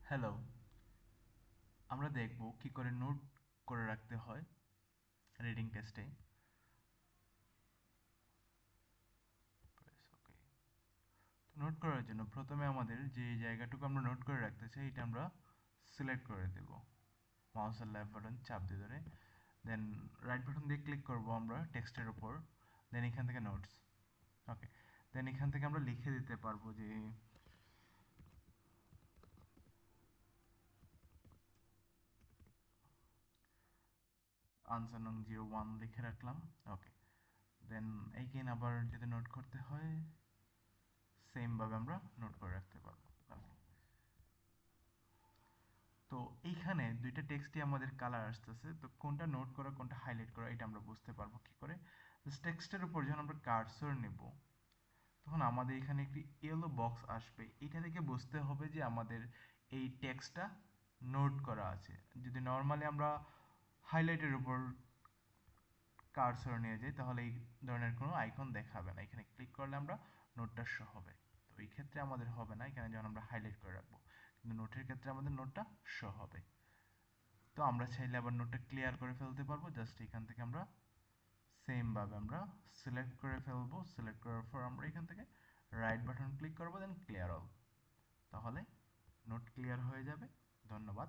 Hello, আমরা দেখব কি করে নোট করে রাখতে হয় রিডিং টেস্টে। ওকে, তো নোট করার জন্য প্রথমে আমাদের যে জায়গাটুকু আমরা নোট করে রাখতে চাই এটা আমরা সিলেক্ট করে দেব মাউসের লেফট বাটন চাপ দিয়ে ধরে। দেন রাইট বাটন দিয়ে ক্লিক করব আমরা টেক্সটের উপর। দেন এখান থেকে নোটস। ওকে, দেন এখান থেকে আমরা লিখে দিতে পারবো যে আনসার নং 01 লিখে রাখলাম। ওকে, দেন এইখানে আবার যদি নোট করতে হয় সেম ভাবে আমরা নোট করে রাখতে পারবো। ওকে, তো এইখানে দুইটা টেক্সটই আমাদের কালার আসতেছে, তো কোনটা নোট করা কোনটা হাইলাইট করা এটা আমরা বুঝতে পারবো কি করে। টেক্সটের উপর যখন আমরা কার্সর নেব তখন আমাদের এখানে একটি ইয়েলো বক্স আসবে, এটা থেকে বুঝতে হবে যে আমাদের এই টেক্সটটা নোট করা আছে। যদি নর্মালি আমরা হাইলাইটের উপর কার্সর নিয়ে যাই তাহলে এই ধরনের কোনো আইকন দেখাবে না, এখানে ক্লিক করলে আমরা নোটটা শো হবে। তো এই ক্ষেত্রে আমাদের হবে না, এখানে যখন আমরা হাইলাইট করে রাখবো, কিন্তু নোটের ক্ষেত্রে আমাদের নোটটা শো হবে। তো আমরা চাইলে আবার নোটটা ক্লিয়ার করে ফেলতে পারবো, জাস্ট এখান থেকে আমরা সেম ভাবে আমরা সিলেক্ট করে ফেলবো। সিলেক্ট করার পর আমরা এখান থেকে রাইট বাটন ক্লিক করবো, দেন ক্লিয়ার অল। তাহলে নোট ক্লিয়ার হয়ে যাবে। ধন্যবাদ।